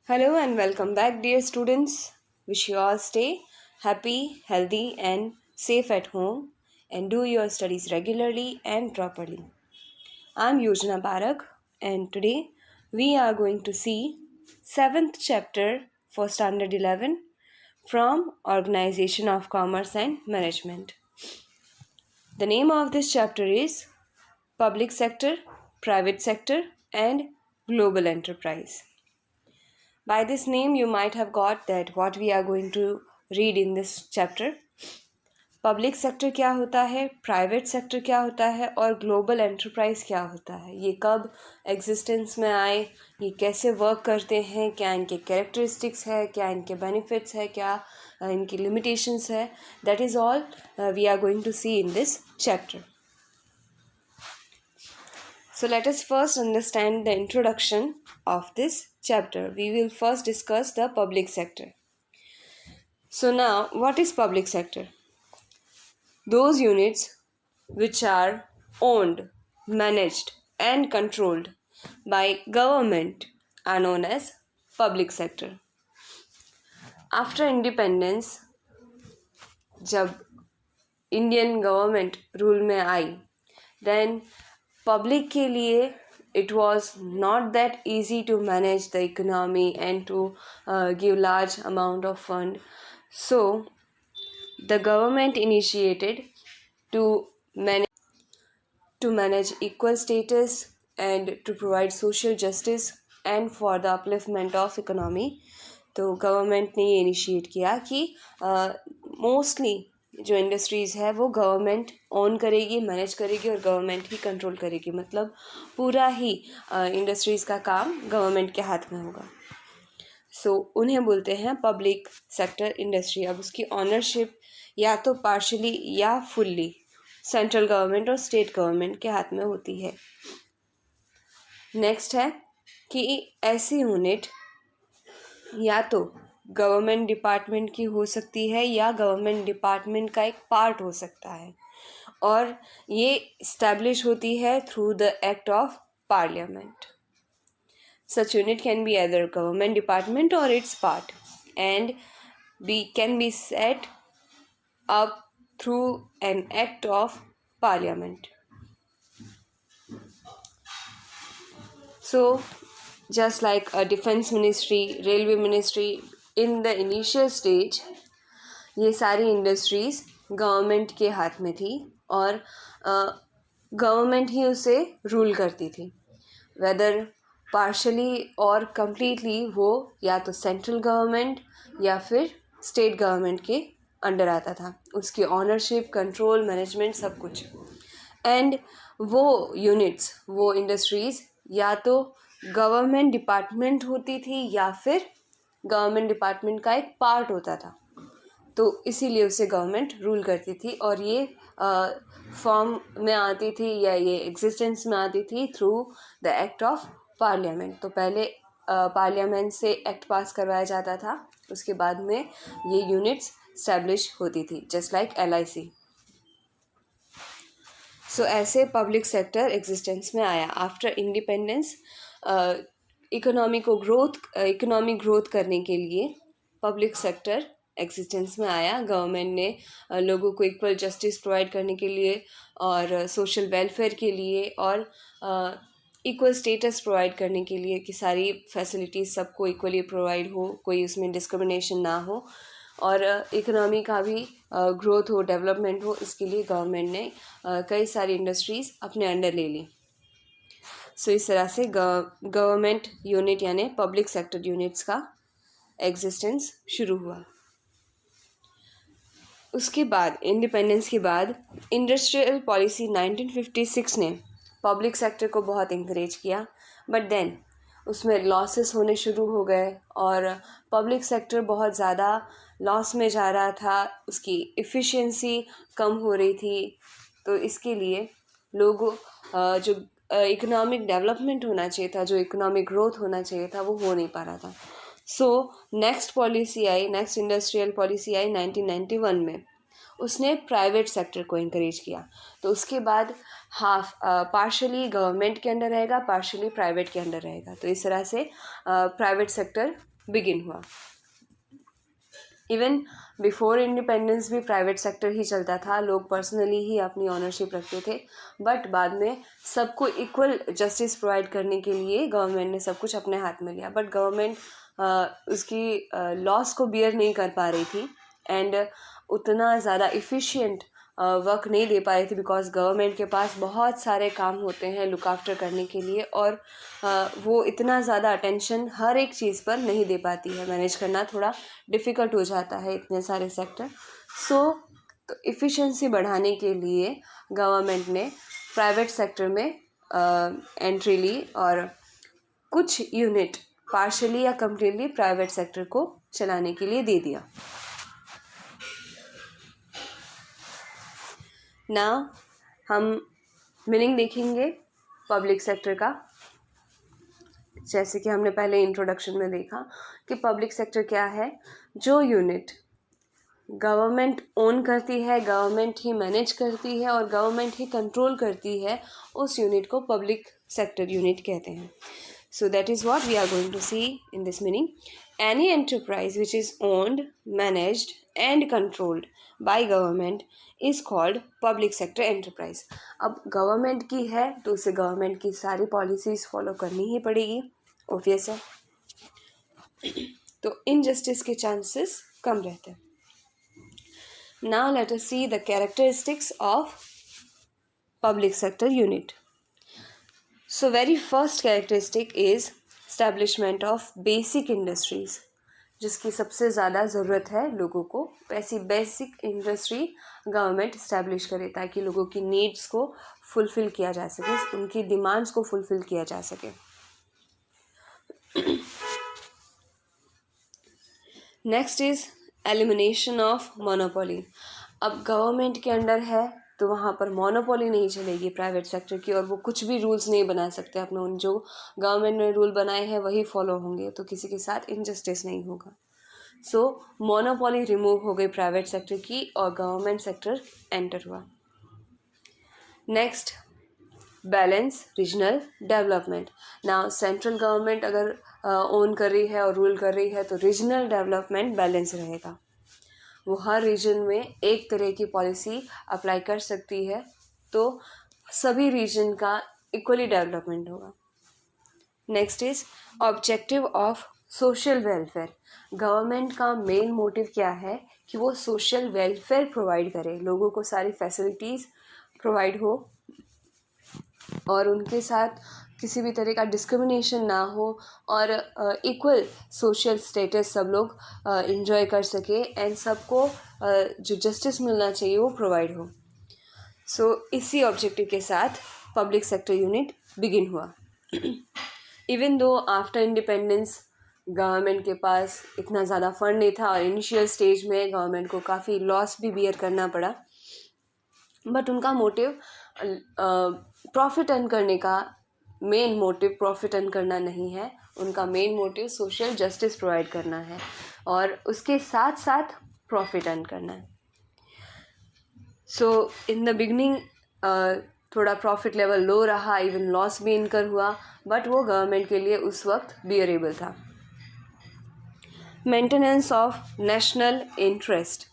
Hello and welcome back, dear students. Wish you all stay happy, healthy, and safe at home and do your studies regularly and properly. I'm Yojana Barak, and today we are going to see 7th chapter for Standard 11 from Organization of Commerce and Management. The name of this chapter is Public Sector, Private Sector, and Global Enterprise. By this name, you might have got that what we are going to read in this chapter. Public sector क्या होता है, private sector क्या होता है और global enterprise क्या होता है, ये कब एग्जिस्टेंस में आए, ये कैसे वर्क करते हैं, क्या इनके कैरेक्टरिस्टिक्स है, क्या इनके बेनिफिट्स है, क्या इनकी लिमिटेशंस है. That is all we are going to see in this chapter. So let us first understand the introduction of this chapter. We will first discuss the public sector. So now, what is public sector? Those units which are owned, managed and controlled by government are known as public sector. After independence, जब Indian government rule में आई, then public के लिए it was not that easy to manage the economy and to give large amount of fund. So the government initiated to manage equal status and to provide social justice and for the upliftment of economy. तो government ने ये initiate किया कि mostly जो industries है वो government own करेगी, manage करेगी और गवर्नमेंट ही कंट्रोल करेगी. मतलब पूरा ही इंडस्ट्रीज़ का काम गवर्नमेंट के हाथ में होगा. सो उन्हें बोलते हैं पब्लिक सेक्टर इंडस्ट्री. अब उसकी ऑनरशिप या तो पार्शली या फुल्ली सेंट्रल गवर्नमेंट और स्टेट गवर्नमेंट के हाथ में होती है. नेक्स्ट है कि ऐसी यूनिट या तो गवर्नमेंट डिपार्टमेंट की हो सकती है या गवर्नमेंट डिपार्टमेंट का एक पार्ट हो सकता है और ये इस्टेब्लिश होती है through the act of parliament. Such unit can be either government department or its part and can be set up through an act of parliament. So just like a defense ministry, railway ministry, in the initial stage ये सारी industries government के हाथ में थी और government ही उसे rule करती थी. वेदर पार्शली और कम्प्लीटली वो या तो सेंट्रल गवर्नमेंट या फिर स्टेट गवर्नमेंट के अंडर आता था. उसकी ऑनरशिप, कंट्रोल, मैनेजमेंट सब कुछ. एंड वो यूनिट्स, वो इंडस्ट्रीज़ या तो गवर्नमेंट डिपार्टमेंट होती थी या फिर गवर्नमेंट डिपार्टमेंट का एक पार्ट होता था. तो इसीलिए उसे गवर्नमेंट रूल करती थी और ये फॉर्म में आती थी या ये एग्जिस्टेंस में आती थी through the act of parliament. तो पहले पार्लियामेंट से एक्ट पास करवाया जाता था, उसके बाद में ये यूनिट्स स्टैब्लिश होती थी, जस्ट लाइक LIC. सो ऐसे पब्लिक सेक्टर एग्जिस्टेंस में आया. आफ्टर इंडिपेंडेंस इकोनॉमी ग्रोथ करने के लिए पब्लिक सेक्टर एग्जिस्टेंस में आया. गवर्नमेंट ने लोगों को इक्वल जस्टिस प्रोवाइड करने के लिए और सोशल वेलफेयर के लिए और इक्वल स्टेटस प्रोवाइड करने के लिए कि सारी फैसिलिटीज़ सबको इक्वली प्रोवाइड हो, कोई उसमें डिस्क्रिमिनेशन ना हो और इकोनॉमी का भी ग्रोथ हो, डेवलपमेंट हो. इसके लिए गवर्नमेंट ने कई सारी इंडस्ट्रीज़ अपने अंडर ले ली. सो इस तरह से गवर्नमेंट यूनिट यानी पब्लिक सेक्टर यूनिट्स का एग्जिस्टेंस शुरू हुआ. उसके बाद इंडिपेंडेंस के बाद इंडस्ट्रियल पॉलिसी 1956 ने पब्लिक सेक्टर को बहुत इंकरेज किया. बट देन उसमें लॉसेस होने शुरू हो गए और पब्लिक सेक्टर बहुत ज़्यादा लॉस में जा रहा था, उसकी एफिशिएंसी कम हो रही थी. तो इसके लिए लोगों जो इकोनॉमिक डेवलपमेंट होना चाहिए था, जो इकोनॉमिक ग्रोथ होना चाहिए था, वो हो नहीं पा रहा था. सो नेक्स्ट इंडस्ट्रियल पॉलिसी आई 1991 में. उसने प्राइवेट सेक्टर को इंकरेज किया. तो उसके बाद पार्शली गवर्नमेंट के अंडर रहेगा, पार्शली प्राइवेट के अंडर रहेगा. तो इस तरह से प्राइवेट सेक्टर बिगिन हुआ। इवन बिफोर इंडिपेंडेंस भी प्राइवेट सेक्टर ही चलता था, लोग पर्सनली ही अपनी ऑनरशिप रखते थे, बट बाद में सबको इक्वल जस्टिस प्रोवाइड करने के लिए गवर्नमेंट ने सब कुछ अपने हाथ में लिया। बट गवर्नमेंट उसकी लॉस को बियर नहीं कर पा रही थी एंड उतना ज़्यादा इफ़िशिएंट वर्क नहीं दे पा रही थी, बिकॉज गवर्नमेंट के पास बहुत सारे काम होते हैं लुक आफ्टर करने के लिए, और वो इतना ज़्यादा अटेंशन हर एक चीज़ पर नहीं दे पाती है। मैनेज करना थोड़ा डिफ़िकल्ट हो जाता है इतने सारे सेक्टर। तो इफ़िशेंसी बढ़ाने के लिए गवर्नमेंट ने प्राइवेट सेक्टर में एंट्री ली और कुछ यूनिट पार्शली या कम्प्लीटली प्राइवेट सेक्टर को चलाने के लिए दे दिया। नाउ हम मीनिंग देखेंगे पब्लिक सेक्टर का। जैसे कि हमने पहले इंट्रोडक्शन में देखा कि पब्लिक सेक्टर क्या है, जो यूनिट गवर्नमेंट ओन करती है, गवर्नमेंट ही मैनेज करती है और गवर्नमेंट ही कंट्रोल करती है, उस यूनिट को पब्लिक सेक्टर यूनिट कहते हैं। So that is what we are going to see in this meaning. Any enterprise which is owned, managed and controlled by government is called public sector enterprise. अब government की है तो उसे government की सारी policies follow करनी ही पड़ेगी, obvious है, तो इनजस्टिस के चांसेस कम रहते हैं। Now let us see the characteristics of public sector unit. So very first characteristic is establishment of basic industries, जिसकी सबसे ज़्यादा ज़रूरत है लोगों को। ऐसी बेसिक इंडस्ट्री गवर्नमेंट इस्टेब्लिश करे ताकि लोगों की नीड्स को फुलफ़िल किया जा सके, उनकी डिमांड्स को फुलफ़िल किया जा सके। Next is elimination of monopoly. अब गवर्नमेंट के अंडर है तो वहाँ पर मोनोपोली नहीं चलेगी प्राइवेट सेक्टर की, और वो कुछ भी रूल्स नहीं बना सकते अपने, उन जो गवर्नमेंट ने रूल बनाए हैं वही फॉलो होंगे, तो किसी के साथ इनजस्टिस नहीं होगा। सो मोनोपोली रिमूव हो गई प्राइवेट सेक्टर की और गवर्नमेंट सेक्टर एंटर हुआ। Next, balance regional development. Now central government अगर ओन कर रही है और रूल कर रही है तो रीजनल डेवलपमेंट बैलेंस रहेगा, वो हर रीजन में एक तरह की पॉलिसी अप्लाई कर सकती है, तो सभी रीजन का इक्वली डेवलपमेंट होगा। Next is objective of social welfare. Government का मेन मोटिव क्या है कि वो सोशल वेलफेयर प्रोवाइड करे, लोगों को सारी फैसिलिटीज़ प्रोवाइड हो और उनके साथ किसी भी तरह का डिस्क्रिमिनेशन ना हो और इक्वल सोशल स्टेटस सब लोग एंजॉय कर सके एंड सबको जो जस्टिस मिलना चाहिए वो प्रोवाइड हो। सो इसी ऑब्जेक्टिव के साथ पब्लिक सेक्टर यूनिट बिगिन हुआ। Even though after independence government के पास इतना ज़्यादा फंड नहीं था और इनिशियल स्टेज में गवर्नमेंट को काफ़ी लॉस भी बियर करना पड़ा, बट उनका मोटिव प्रॉफिट अर्न करने का, मेन मोटिव प्रॉफिट अर्न करना नहीं है, उनका main motive social justice provide करना है और उसके साथ साथ प्रॉफिट अर्न करना है। सो इन द बिगनिंग थोड़ा प्रॉफिट लेवल लो रहा, इवन लॉस भी इनकर हुआ, बट वो गवर्नमेंट के लिए उस वक्त बियरेबल था। Maintenance of national interest.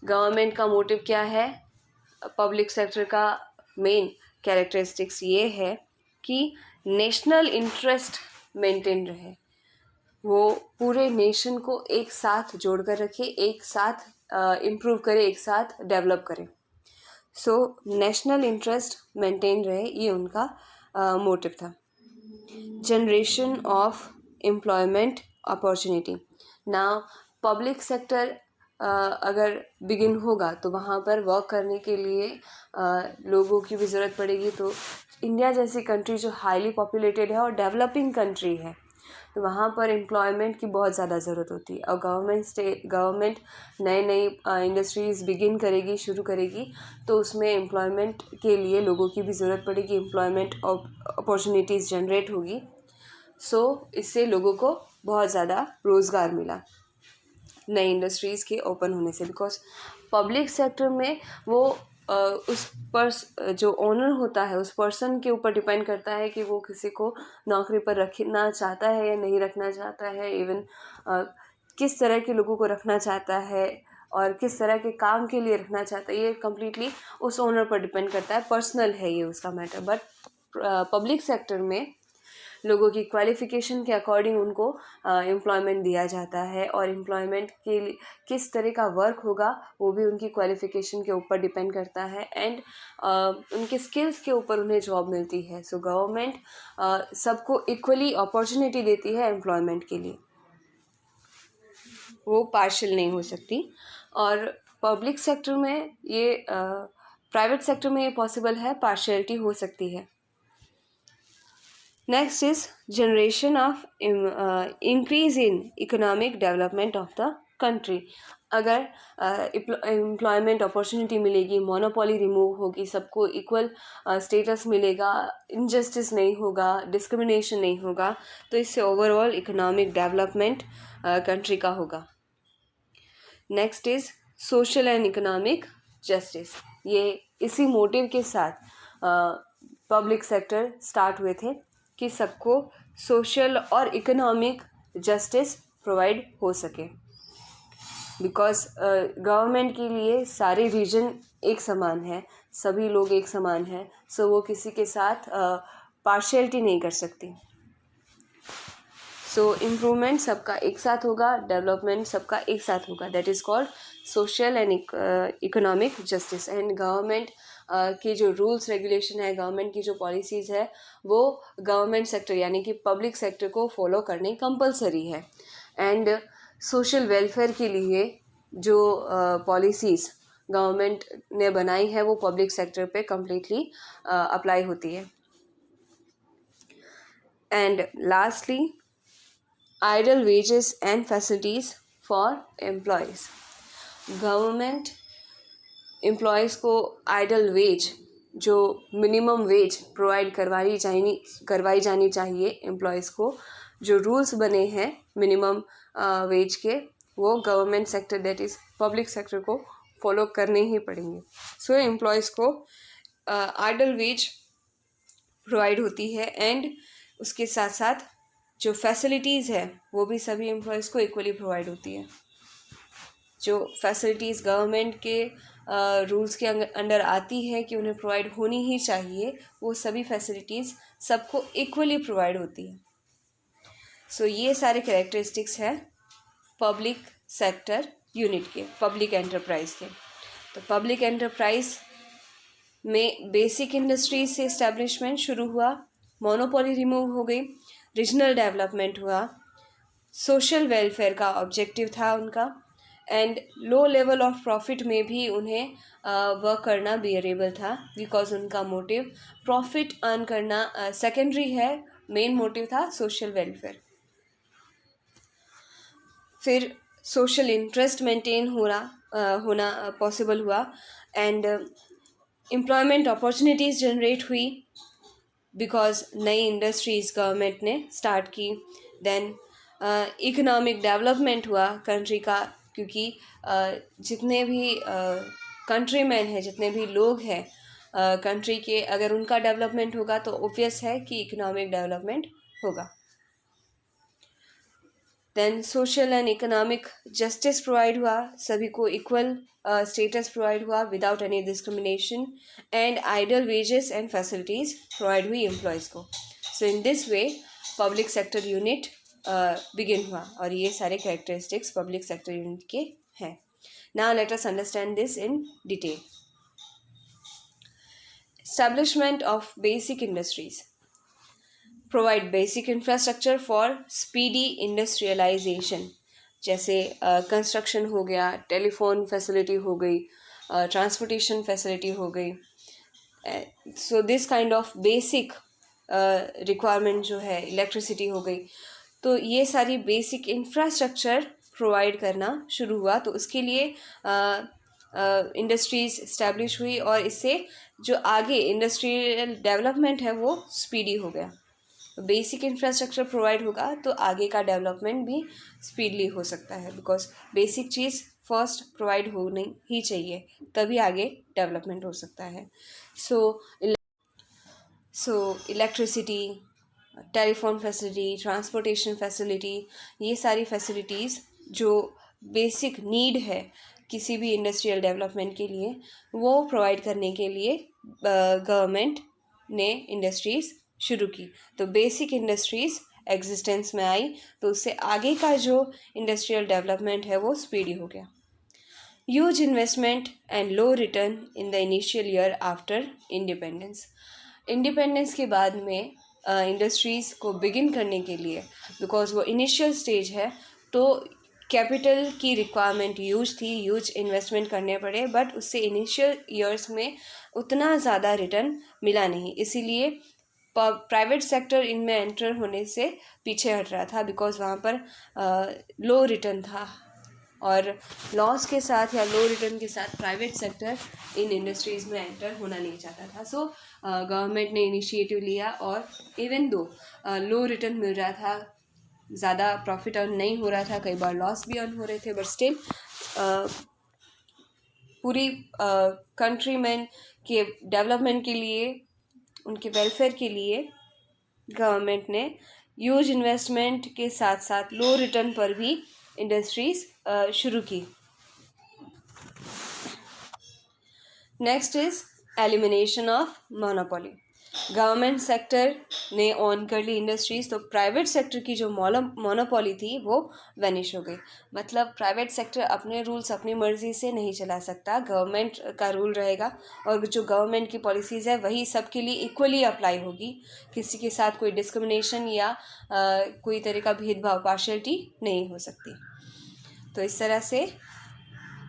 Government का मोटिव क्या है? पब्लिक सेक्टर का मेन कैरेक्टरिस्टिक्स ये है कि नेशनल इंटरेस्ट मेंटेन रहे, वो पूरे नेशन को एक साथ जोड़ कर रखे, एक साथ इम्प्रूव करे, एक साथ डेवलप करे। सो नेशनल इंटरेस्ट मेंटेन रहे, ये उनका मोटिव था। Generation of employment opportunity. Now public sector अगर बिगिन होगा तो वहाँ पर वर्क करने के लिए लोगों की भी ज़रूरत पड़ेगी। तो इंडिया जैसी कंट्री जो हाईली पॉपुलेटेड है और डेवलपिंग कंट्री है, तो वहाँ पर एम्प्लॉयमेंट की बहुत ज़्यादा ज़रूरत होती है। और गवर्नमेंट नई इंडस्ट्रीज़ बिगिन करेगी, शुरू करेगी, तो उसमें एम्प्लॉयमेंट के लिए लोगों की भी ज़रूरत पड़ेगी, एम्प्लॉयमेंट अपॉर्चुनिटीज़ जनरेट होगी। सो इससे लोगों को बहुत ज़्यादा रोज़गार मिला नई इंडस्ट्रीज़ के ओपन होने से, बिकॉज पब्लिक सेक्टर में वो जो ओनर होता है उस पर्सन के ऊपर डिपेंड करता है कि वो किसी को नौकरी पर रखना चाहता है या नहीं रखना चाहता है, इवन किस तरह के लोगों को रखना चाहता है और किस तरह के काम के लिए रखना चाहता है, ये कम्प्लीटली उस ओनर पर डिपेंड करता है, पर्सनल है ये उसका मैटर। बट पब्लिक सेक्टर में लोगों की क्वालिफ़िकेशन के अकॉर्डिंग उनको एम्प्लॉयमेंट दिया जाता है, और एम्प्लॉयमेंट के लिए किस तरह का वर्क होगा वो भी उनकी क्वालिफ़िकेशन के ऊपर डिपेंड करता है, एंड उनके स्किल्स के ऊपर उन्हें जॉब मिलती है। सो गवर्नमेंट सबको इक्वली अपॉर्चुनिटी देती है एम्प्लॉयमेंट के लिए, वो पार्शियल नहीं हो सकती। और पब्लिक सेक्टर में ये प्राइवेट सेक्टर में ये पॉसिबल है, पार्शियलिटी हो सकती है। Next is generation of increase in economic development of the country. अगर एम्प्लॉयमेंट अपॉर्चुनिटी मिलेगी, मोनोपोली रिमूव होगी, सबको इक्वल स्टेटस मिलेगा, इनजस्टिस नहीं होगा, डिस्क्रिमिनेशन नहीं होगा, तो इससे ओवरऑल इकोनॉमिक डेवलपमेंट कंट्री का होगा। Next is social and economic justice. ये इसी मोटिव के साथ पब्लिक सेक्टर स्टार्ट हुए थे कि सबको सोशल और इकोनॉमिक जस्टिस प्रोवाइड हो सके, बिकॉज गवर्नमेंट के लिए सारे रीजन एक समान है, सभी लोग एक समान हैं, सो वो किसी के साथ पार्शियलिटी नहीं कर सकती। सो इम्प्रूवमेंट सबका एक साथ होगा, डेवलपमेंट सबका एक साथ होगा, that is called social and economic justice. And government की जो रूल्स रेगुलेशन है, गवर्नमेंट की जो पॉलिसीज़ है, वो गवर्नमेंट सेक्टर यानी कि पब्लिक सेक्टर को फॉलो करनी कंपलसरी है। एंड सोशल वेलफेयर के लिए जो पॉलिसीज़ गवर्नमेंट ने बनाई है वो पब्लिक सेक्टर पे कम्प्लीटली अप्लाई होती है। And lastly ideal wages and facilities for employees. Government employees को आइडल वेज, जो मिनिमम वेज प्रोवाइड करवाई जानी चाहिए एम्प्लॉयज़ को, जो रूल्स बने हैं मिनिमम वेज के, वो government sector that is public sector को फॉलो करने ही पड़ेंगे। सो एम्प्लॉयज़ को आइडल वेज प्रोवाइड होती है, एंड उसके साथ साथ जो फैसिलिटीज़ है वो भी सभी एम्प्लॉयज़ को इक्वली प्रोवाइड होती है। जो फैसिलिटीज़ गवर्नमेंट के रूल्स के अंडर आती है कि उन्हें प्रोवाइड होनी ही चाहिए, वो सभी फैसिलिटीज़ सबको इक्वली प्रोवाइड होती है। सो ये सारे कैरेक्टरिस्टिक्स हैं पब्लिक सेक्टर यूनिट के, पब्लिक एंटरप्राइज के। तो पब्लिक एंटरप्राइज में बेसिक इंडस्ट्रीज से इस्टेब्लिशमेंट शुरू हुआ, मोनोपोली रिमूव हो गई, रीजनल डेवलपमेंट हुआ, सोशल वेलफेयर का ऑब्जेक्टिव था उनका, and low level of profit में भी उन्हें वर्क करना बियरेबल था, बिकॉज उनका मोटिव प्रॉफिट अर्न करना सेकेंडरी है, मेन मोटिव था सोशल वेलफेयर। फिर सोशल इंटरेस्ट मेंटेन होना पॉसिबल हुआ, एंड एम्प्लॉयमेंट अपॉर्चुनिटीज़ जनरेट हुई बिकॉज नई इंडस्ट्रीज़ गवर्नमेंट ने स्टार्ट की। देन इकोनॉमिक डेवलपमेंट हुआ कंट्री का, क्योंकि जितने भी कंट्री मैन हैं, जितने भी लोग हैं कंट्री के, अगर उनका डेवलपमेंट होगा तो ऑब्वियस है कि इकोनॉमिक डेवलपमेंट होगा। Then social and economic justice provide हुआ, सभी को इक्वल स्टेटस प्रोवाइड हुआ without any discrimination, and ideal wages and facilities provide हुई एम्प्लॉयज़ को। So in this way public sector unit begin हुआ, और ये सारे कैरेक्टरिस्टिक्स पब्लिक सेक्टर यूनिट के हैं। Now let us understand this in detail. Establishment of basic industries provide basic infrastructure for speedy industrialisation, जैसे construction हो गया, टेलीफोन फैसिलिटी हो गई, ट्रांसपोर्टेशन फैसिलिटी हो गई। So this kind of basic requirement जो है, इलेक्ट्रिसिटी हो गई, तो ये सारी बेसिक इंफ्रास्ट्रक्चर प्रोवाइड करना शुरू हुआ। तो उसके लिए इंडस्ट्रीज़ इस्टेब्लिश हुई, और इससे जो आगे इंडस्ट्रियल डेवलपमेंट है वो स्पीडी हो गया। बेसिक इंफ्रास्ट्रक्चर प्रोवाइड होगा तो आगे का डेवलपमेंट भी स्पीडली हो सकता है, बिकॉज बेसिक चीज़ फर्स्ट प्रोवाइड होनी ही चाहिए, तभी आगे डेवलपमेंट हो सकता है. So electricity, telephone facility, transportation facility, ये सारी फैसिलिटीज़ जो बेसिक नीड है किसी भी इंडस्ट्रियल डेवलपमेंट के लिए, वो प्रोवाइड करने के लिए गवर्नमेंट ने इंडस्ट्रीज़ शुरू की. तो बेसिक इंडस्ट्रीज़ एग्जिस्टेंस में आई, तो उससे आगे का जो इंडस्ट्रियल डेवलपमेंट है वो स्पीडी हो गया. Huge investment and low return in the initial year after independence. Independence के बाद में इंडस्ट्रीज़ को बिगिन करने के लिए, बिकॉज वो इनिशियल स्टेज है, तो कैपिटल की रिक्वायरमेंट यूज थी, यूज इन्वेस्टमेंट करने पड़े, बट उससे इनिशियल ईयर्स में उतना ज़्यादा रिटर्न मिला नहीं. इसीलिए प्राइवेट सेक्टर इनमें एंटर होने से पीछे हट रहा था, बिकॉज वहाँ पर लो रिटर्न था, और लॉस के साथ या लो रिटर्न के साथ प्राइवेट सेक्टर इन इंडस्ट्रीज़ में एंटर होना नहीं चाहता था. सो गवर्नमेंट ने इनिशिएटिव लिया, और इवन दो लो रिटर्न मिल रहा था, ज़्यादा प्रॉफिट अर्न नहीं हो रहा था, कई बार लॉस भी अर्न हो रहे थे, बट स्टिल पूरी कंट्री में के डेवलपमेंट के लिए, उनके वेलफेयर के लिए गवर्नमेंट ने ह्यूज इन्वेस्टमेंट के साथ साथ लो रिटर्न पर भी इंडस्ट्रीज़ शुरू की. Next is elimination of monopoly. Government sector ने ऑन कर ली इंडस्ट्रीज़, तो प्राइवेट सेक्टर की जो मोनोपोली थी वो वैनिश हो गई. मतलब प्राइवेट सेक्टर अपने रूल्स अपनी मर्जी से नहीं चला सकता, गवर्नमेंट का रूल रहेगा, और जो गवर्नमेंट की पॉलिसीज़ है वही सबके लिए इक्वली अप्लाई होगी. किसी के साथ कोई डिस्क्रिमिनेशन या कोई तरह का भेदभाव, पार्शियलिटी नहीं हो सकती. तो इस तरह से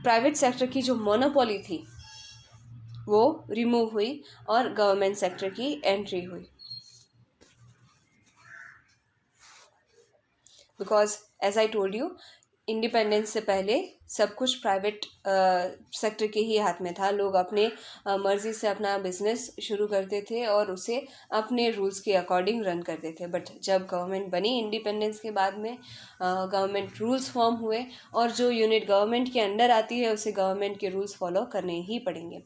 प्राइवेट सेक्टर की जो मोनोपोली थी वो रिमूव हुई और गवर्नमेंट सेक्टर की एंट्री हुई. Because as I told you, independence से पहले सब कुछ प्राइवेट सेक्टर के ही हाथ में था. लोग अपने मर्जी से अपना बिजनेस शुरू करते थे और उसे अपने रूल्स के अकॉर्डिंग रन करते थे. बट जब गवर्नमेंट बनी इंडिपेंडेंस के बाद में, गवर्नमेंट रूल्स फॉर्म हुए, और जो यूनिट गवर्नमेंट के अंडर आती है उसे गवर्नमेंट के रूल्स फॉलो करने ही पड़ेंगे.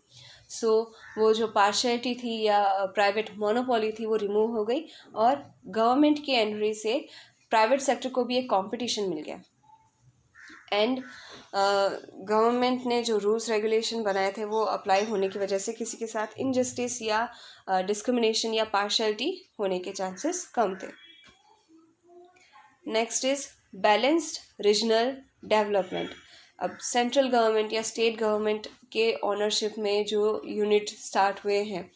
सो वो जो पार्शियलिटी थी या प्राइवेट मोनोपोली थी वो रिमूव हो गई, और गवर्नमेंट की एंट्री से प्राइवेट सेक्टर को भी एक कंपटीशन मिल गया. एंड गवर्नमेंट ने जो रूल्स रेगुलेशन बनाए थे वो अप्लाई होने की वजह से किसी के साथ इनजस्टिस या डिस्क्रिमिनेशन या पार्शियलिटी होने के चांसेस कम थे. Next is balanced regional development. अब सेंट्रल गवर्नमेंट या स्टेट गवर्नमेंट के ऑनरशिप में जो यूनिट स्टार्ट हुए हैं,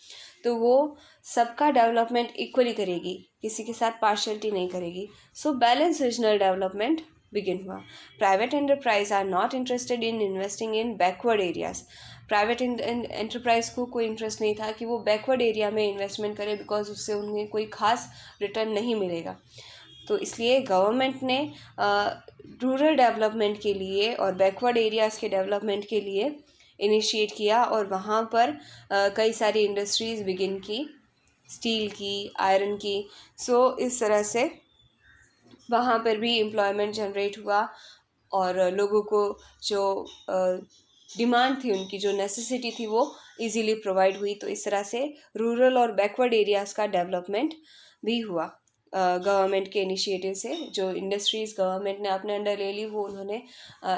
तो वो सबका डेवलपमेंट इक्वली करेगी, किसी के साथ पार्शियलिटी नहीं करेगी. So balance regional development begin हुआ. Private enterprise are not interested in investing in backward areas. Private enterprise को कोई इंटरेस्ट नहीं था कि वो बैकवर्ड एरिया में इन्वेस्टमेंट करे, बिकॉज उससे उन्हें कोई खास रिटर्न नहीं मिलेगा. तो इसलिए गवर्नमेंट ने रूरल डेवलपमेंट के लिए और बैकवर्ड एरियाज़ के डेवलपमेंट के लिए इनिशिएट किया, और वहाँ पर कई सारी इंडस्ट्रीज़ बिगिन की, स्टील की, आयरन की. सो इस तरह से वहाँ पर भी एम्प्लॉयमेंट जनरेट हुआ, और लोगों को जो डिमांड थी, उनकी जो नेसेसिटी थी वो इजीली प्रोवाइड हुई. तो इस तरह से रूरल और बैकवर्ड एरियाज़ का डेवलपमेंट भी हुआ गवर्नमेंट के इनिशिएटिव से. जो इंडस्ट्रीज़ गवर्नमेंट ने अपने अंडर ले ली वो उन्होंने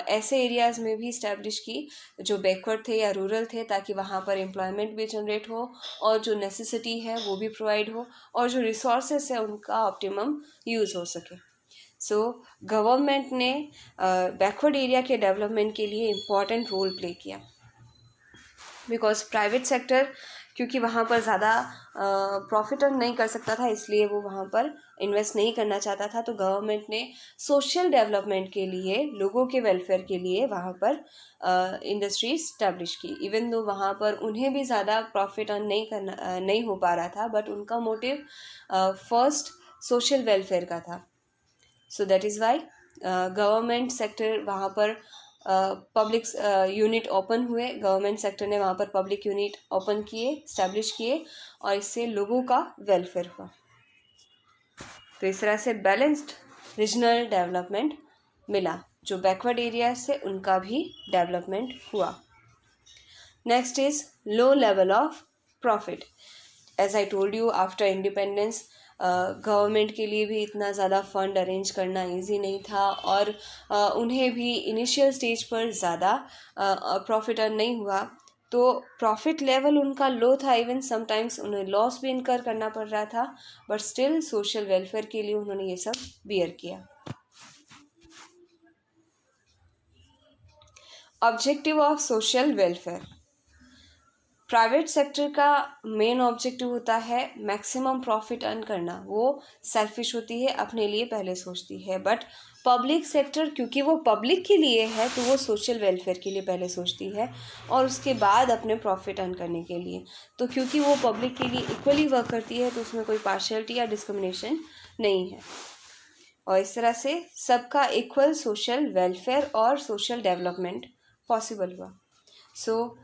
ऐसे एरियाज़ में भी इस्टेब्लिश की जो बैकवर्ड थे या रूरल थे, ताकि वहाँ पर एम्प्लॉयमेंट भी जनरेट हो, और जो नेसेसिटी है वो भी प्रोवाइड हो, और जो रिसोर्सेस है उनका ऑप्टिमम यूज़ हो सके. सो गवर्नमेंट ने बैकवर्ड एरिया के डेवलपमेंट के लिए इम्पॉर्टेंट रोल प्ले किया, बिकॉज प्राइवेट सेक्टर क्योंकि वहाँ पर ज़्यादा प्रॉफिट अर्न नहीं कर सकता था, इसलिए वो वहाँ पर इन्वेस्ट नहीं करना चाहता था. तो गवर्नमेंट ने सोशल डेवलपमेंट के लिए, लोगों के वेलफेयर के लिए वहाँ पर इंडस्ट्रीज स्टैब्लिश की. इवन दो वहाँ पर उन्हें भी ज़्यादा प्रॉफिट अर्न नहीं हो पा रहा था, बट उनका मोटिव फर्स्ट सोशल वेलफेयर का था. So that is why government sector वहाँ पर पब्लिक यूनिट ओपन हुए. गवर्नमेंट सेक्टर ने वहाँ पर पब्लिक यूनिट ओपन किए, इस्टेब्लिश किए, और इससे लोगों का वेलफेयर हुआ. तो इस तरह से बैलेंस्ड रीजनल डेवलपमेंट मिला, जो बैकवर्ड एरिया से उनका भी डेवलपमेंट हुआ. Next is low level of profit. As I told you, after independence government के लिए भी इतना ज़्यादा फंड अरेंज करना इजी नहीं था, और उन्हें भी इनिशियल स्टेज पर ज़्यादा प्रॉफिट अर्न नहीं हुआ, तो प्रॉफिट लेवल उनका लो था. इवन समटाइम्स उन्हें लॉस भी इनकर करना पड़ रहा था, बट स्टिल सोशल वेलफेयर के लिए उन्होंने ये सब बियर किया. Objective of social welfare. Private sector का मेन ऑब्जेक्टिव होता है मैक्सिमम प्रॉफिट अर्न करना. वो सेल्फिश होती है, अपने लिए पहले सोचती है. बट पब्लिक सेक्टर, क्योंकि वो पब्लिक के लिए है, तो वो सोशल वेलफेयर के लिए पहले सोचती है और उसके बाद अपने प्रॉफिट अर्न करने के लिए. तो क्योंकि वो पब्लिक के लिए इक्वली वर्क करती है, तो उसमें कोई पार्शियलिटी या डिस्क्रिमिनेशन नहीं है, और इस तरह से सबका इक्वल सोशल वेलफेयर और सोशल डेवलपमेंट पॉसिबल हुआ. सो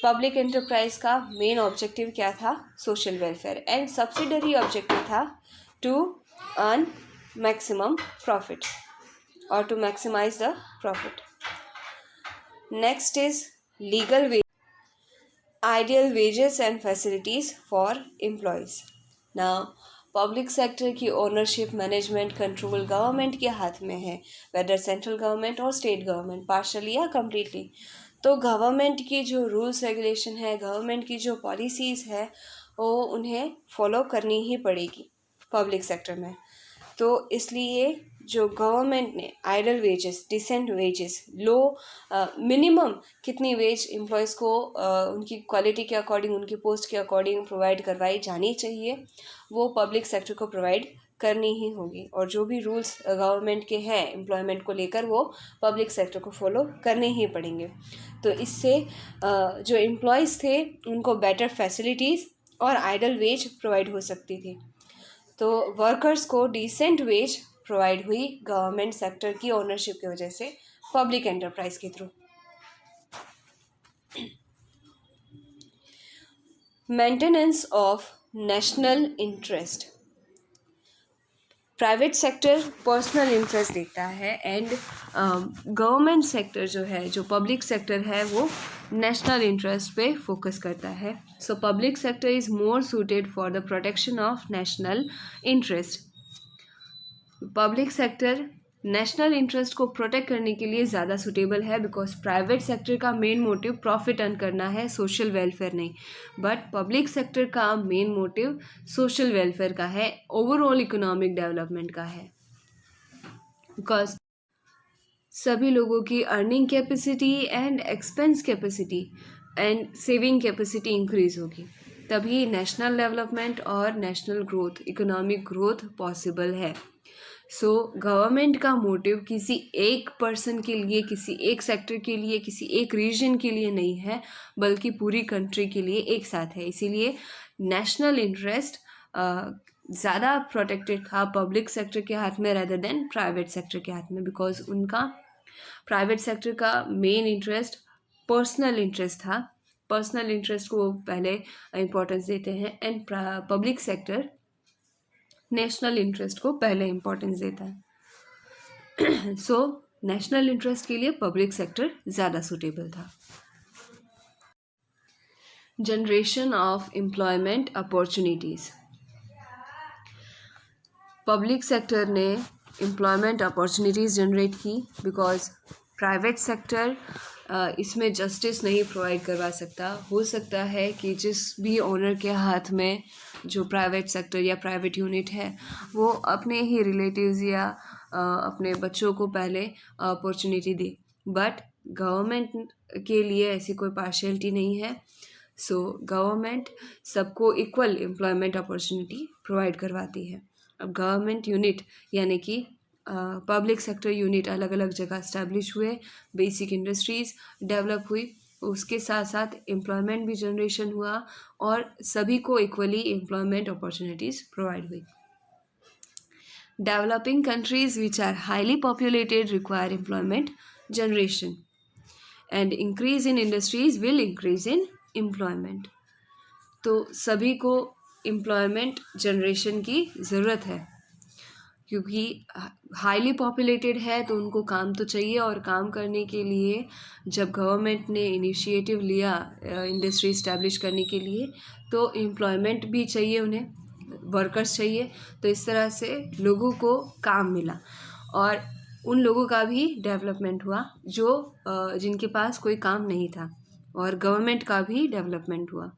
पब्लिक एंटरप्राइज का मेन ऑब्जेक्टिव क्या था? Social welfare. And subsidiary objective था टू अर्न मैक्सिमम प्रॉफिट और to maximise the profit. Next is legal wage, ideal wages and facilities for employees. Now public sector की ownership, management, control government के हाथ में है, whether central government और state government, partially या completely. तो government की जो रूल्स रेगुलेशन है, गवर्नमेंट की जो पॉलिसीज़ है, वो उन्हें फॉलो करनी ही पड़ेगी पब्लिक सेक्टर में. तो इसलिए जो गवर्नमेंट ने आइडल वेजेस, डिसेंट वेजेस, लो मिनिमम कितनी वेज एम्प्लॉयज़ को उनकी क्वालिटी के अकॉर्डिंग, उनकी पोस्ट के अकॉर्डिंग प्रोवाइड करवाई जानी चाहिए, वो पब्लिक सेक्टर को प्रोवाइड करनी ही होगी. और जो भी रूल्स गवर्नमेंट के हैं एम्प्लॉयमेंट को लेकर, वो पब्लिक सेक्टर को फॉलो करने ही पड़ेंगे. तो इससे जो एम्प्लॉयज़ थे उनको बेटर फैसिलिटीज़ और आइडल वेज प्रोवाइड हो सकती थी. तो वर्कर्स को डिसेंट वेज प्रोवाइड हुई गवर्नमेंट सेक्टर की ओनरशिप की वजह से, पब्लिक एंटरप्राइज के through. Maintenance of national interest. Private sector personal interest देखता है, एंड गवर्नमेंट सेक्टर जो है, जो पब्लिक सेक्टर है, वो नेशनल इंटरेस्ट पे फोकस करता है. So public sector is more suited for the protection of national interest. Public sector national interest को प्रोटेक्ट करने के लिए ज़्यादा सूटेबल है, बिकॉज प्राइवेट सेक्टर का मेन मोटिव प्रॉफिट अर्न करना है, सोशल वेलफेयर नहीं. बट पब्लिक सेक्टर का मेन मोटिव सोशल वेलफेयर का है, ओवरऑल इकोनॉमिक डेवलपमेंट का है. बिकॉज सभी लोगों की earning capacity and expense capacity and saving capacity increase होगी, तभी नेशनल डेवलपमेंट और national growth, economic growth possible है. सो गवर्नमेंट का मोटिव किसी एक पर्सन के लिए, किसी एक सेक्टर के लिए, किसी एक रीजन के लिए नहीं है, बल्कि पूरी कंट्री के लिए एक साथ है. इसीलिए नेशनल इंटरेस्ट ज़्यादा प्रोटेक्टेड था पब्लिक सेक्टर के हाथ में रेदर देन प्राइवेट सेक्टर के हाथ में, बिकॉज उनका प्राइवेट सेक्टर का मेन इंटरेस्ट पर्सनल इंटरेस्ट था. पर्सनल इंटरेस्ट को पहले इम्पोर्टेंस देते हैं, and public sector national interest को पहले इम्पोर्टेंस देता है. सो नेशनल इंटरेस्ट के लिए पब्लिक सेक्टर ज़्यादा सूटेबल था. Generation of employment opportunities. Public sector ने एम्प्लॉयमेंट अपॉर्चुनिटीज़ जनरेट की, बिकॉज प्राइवेट सेक्टर इसमें जस्टिस नहीं प्रोवाइड करवा सकता. हो सकता है कि जिस भी ओनर के हाथ में जो प्राइवेट सेक्टर या प्राइवेट यूनिट है, वो अपने ही रिलेटिव्स या अपने बच्चों को पहले अपॉर्चुनिटी दे, बट गवर्नमेंट के लिए ऐसी कोई पार्शियलिटी नहीं है. सो गवर्नमेंट सबको इक्वल एम्प्लॉयमेंट अपॉर्चुनिटी प्रोवाइड करवाती है. अब गवर्नमेंट यूनिट यानी कि पब्लिक सेक्टर यूनिट अलग अलग जगह इस्टेब्लिश हुए, बेसिक इंडस्ट्रीज़ डेवलप हुई, उसके साथ साथ एम्प्लॉयमेंट भी जनरेशन हुआ और सभी को इक्वली एम्प्लॉयमेंट अपॉर्चुनिटीज़ प्रोवाइड हुई. Developing countries which are highly populated require employment generation, and increase in industries will increase in employment. तो सभी को एम्प्लॉयमेंट जनरेशन की ज़रूरत है, क्योंकि हाईली पॉपुलेटेड है तो उनको काम तो चाहिए, और काम करने के लिए जब गवर्नमेंट ने इनिशिएटिव लिया इंडस्ट्री इस्टेब्लिश करने के लिए, तो एम्प्लॉयमेंट भी चाहिए, उन्हें वर्कर्स चाहिए। तो इस तरह से लोगों को काम मिला और उन लोगों का भी डेवलपमेंट हुआ जो जिनके पास कोई काम नहीं था, और गवर्नमेंट का भी डेवलपमेंट हुआ।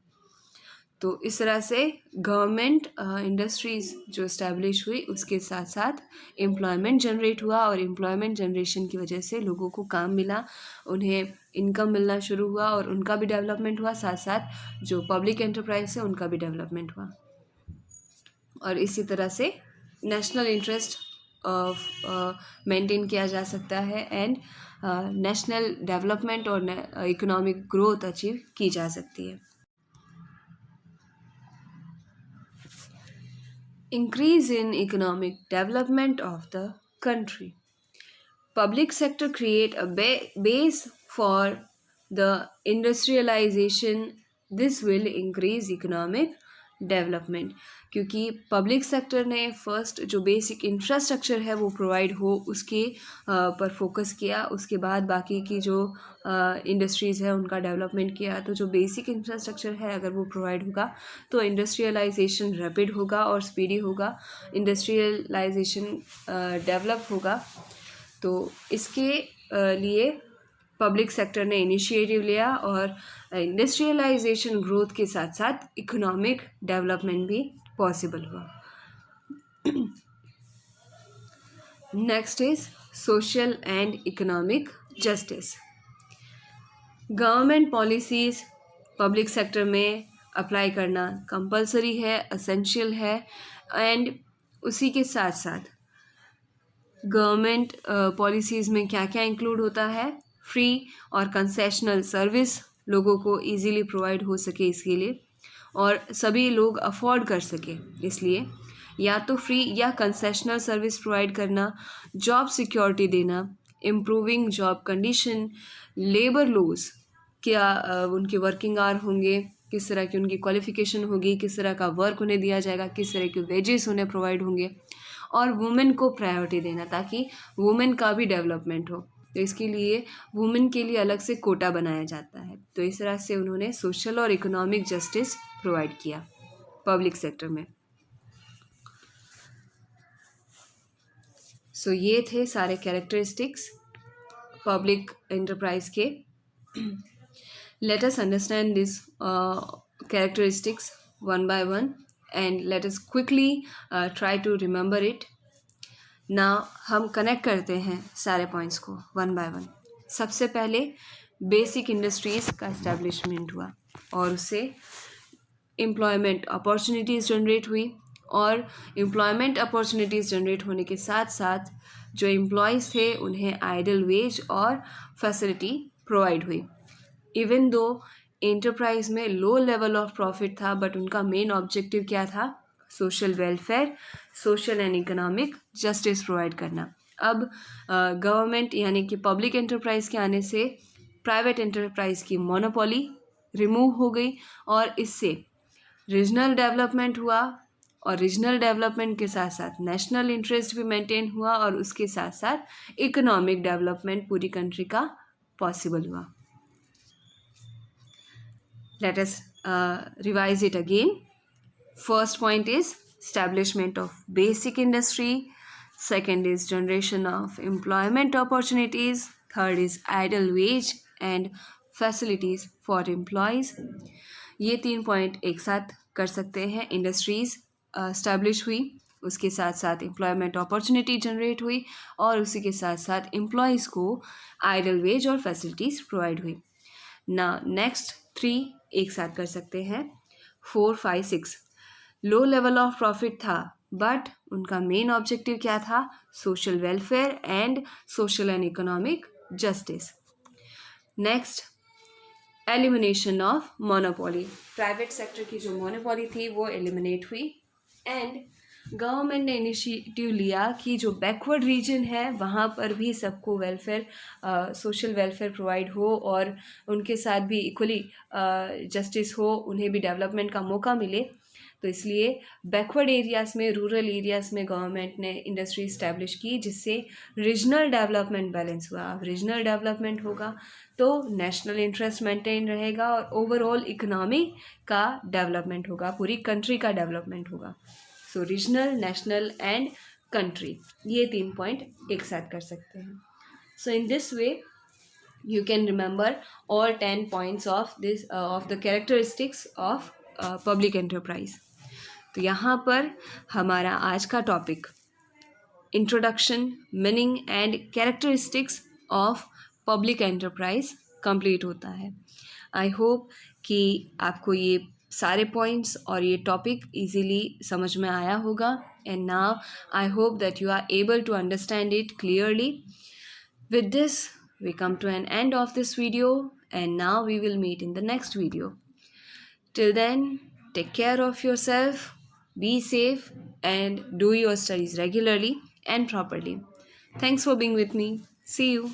तो इस तरह से गवर्नमेंट इंडस्ट्रीज़ जो इस्टेब्लिश हुई, उसके साथ साथ एम्प्लॉयमेंट जनरेट हुआ, और एम्प्लॉयमेंट जनरेशन की वजह से लोगों को काम मिला, उन्हें इनकम मिलना शुरू हुआ, और उनका भी डेवलपमेंट हुआ, साथ साथ जो पब्लिक एंटरप्राइज है उनका भी डेवलपमेंट हुआ। और इसी तरह से नेशनल इंटरेस्ट मेंटेन किया जा सकता है, एंड नेशनल डेवलपमेंट और इकोनॉमिक ग्रोथ अचीव की जा सकती है। Increase in economic development of the country. Public sector create a base for the industrialization. This will increase economic development, क्योंकि पब्लिक सेक्टर ने फर्स्ट जो बेसिक इंफ्रास्ट्रक्चर है वो प्रोवाइड हो, उसके पर फोकस किया, उसके बाद बाकी की जो इंडस्ट्रीज़ है उनका डेवलपमेंट किया। तो जो बेसिक इंफ्रास्ट्रक्चर है अगर वो प्रोवाइड होगा तो इंडस्ट्रियलाइजेशन रैपिड होगा और स्पीडी होगा, इंडस्ट्रियलाइजेशन डेवलप होगा। तो इसके लिए पब्लिक सेक्टर ने इनिशिएटिव लिया, और इंडस्ट्रियलाइजेशन ग्रोथ के साथ साथ इकोनॉमिक डेवलपमेंट भी पॉसिबल हुआ। Next is social and economic justice. Government policies public sector में अप्लाई करना कंपलसरी है, असेंशियल है, एंड उसी के साथ साथ गवर्नमेंट पॉलिसीज़ में क्या क्या इंक्लूड होता है, फ्री और कंसेशनल सर्विस लोगों को इजीली प्रोवाइड हो सके इसके लिए, और सभी लोग अफोर्ड कर सके, इसलिए या तो फ्री या कंसेशनल सर्विस प्रोवाइड करना, जॉब सिक्योरिटी देना, improving job condition, labour laws, क्या उनके वर्किंग आवर होंगे, किस तरह की उनकी क्वालिफिकेशन होगी, किस तरह का वर्क उन्हें दिया जाएगा, किस तरह के वेजेस उन्हें प्रोवाइड होंगे, और वुमेन को प्रायोरिटी देना ताकि वुमेन का भी डेवलपमेंट हो। तो इसके लिए वुमेन के लिए अलग से कोटा बनाया जाता है। तो इस तरह से उन्होंने सोशल और इकोनॉमिक जस्टिस प्रोवाइड किया पब्लिक सेक्टर में। सो ये थे सारे कैरेक्टरिस्टिक्स पब्लिक एंटरप्राइज के। Late us understand this characteristics one by one, and let us quickly try to remember it. Now हम कनेक्ट करते हैं सारे पॉइंट्स को वन बाय वन। सबसे पहले बेसिक इंडस्ट्रीज़ का इस्टेब्लिशमेंट हुआ, और उससे एम्प्लॉयमेंट अपॉर्चुनिटीज़ जनरेट हुई, और एम्प्लॉयमेंट अपॉर्चुनिटीज़ जनरेट होने के साथ साथ जो एम्प्लॉयज़ थे उन्हें आइडल वेज और फैसिलिटी प्रोवाइड हुई। इवन दो एंटरप्राइज में लो लेवल ऑफ प्रॉफिट था, बट उनका मेन ऑब्जेक्टिव क्या था, social welfare, social and economic justice provide करना। अब गवर्नमेंट यानी कि पब्लिक एंटरप्राइज के आने से प्राइवेट एंटरप्राइज की मोनोपोली रिमूव हो गई, और इससे रीजनल डेवलपमेंट हुआ, और रीजनल डेवलपमेंट के साथ साथ नेशनल इंटरेस्ट भी मेंटेन हुआ, और उसके साथ साथ इकोनॉमिक डेवलपमेंट पूरी कंट्री का पॉसिबल हुआ। Let us revise it again. First point is establishment of basic industry. Second is generation of employment opportunities. Third is idle wage and facilities for employees. ये 3 point एक साथ कर सकते हैं। Industries establish हुई, उसके साथ साथ एम्प्लॉयमेंट अपॉर्चुनिटी जनरेट हुई, और उसी के साथ साथ एम्प्लॉयज़ को आइडल वेज और फैसिलिटीज़ प्रोवाइड हुई। ना नेक्स्ट 3 एक साथ कर सकते हैं। 4, 5, 6 लो लेवल ऑफ प्रॉफिट था, बट उनका मेन ऑब्जेक्टिव क्या था, social welfare and social and economic justice. Next, elimination of monopoly. Private sector की जो मोनोपोली थी वो एलिमिनेट हुई, एंड गवर्नमेंट ने इनिशिएटिव लिया कि जो बैकवर्ड रीजन है वहाँ पर भी सबको वेलफेयर, सोशल वेलफेयर प्रोवाइड हो, और उनके साथ भी इक्वली जस्टिस हो, उन्हें भी डेवलपमेंट का मौका मिले। तो इसलिए बैकवर्ड एरियाज़ में, रूरल एरियाज़ में गवर्नमेंट ने इंडस्ट्री इस्टेब्लिश की, जिससे रीजनल डेवलपमेंट बैलेंस हुआ। अब रीजनल डेवलपमेंट होगा तो नेशनल इंटरेस्ट मेंटेन रहेगा और ओवरऑल इकोनॉमी का डेवलपमेंट होगा, पूरी कंट्री का डेवलपमेंट होगा। So regional, national and country, ये 3 पॉइंट एक साथ कर सकते हैं। So in this way you can remember all 10 points of the characteristics of public enterprise। तो यहाँ पर हमारा आज का topic introduction, meaning and characteristics of public enterprise complete होता है। आई होप कि आपको ये सारे पॉइंट्स और ये टॉपिक इजीली समझ में आया होगा, and now I hope that you are able to understand it clearly. With this, we come to an end of this video, and now we will meet in the next video. Till then, take care of yourself, be safe, and do your studies regularly and properly. Thanks for being with me. See you.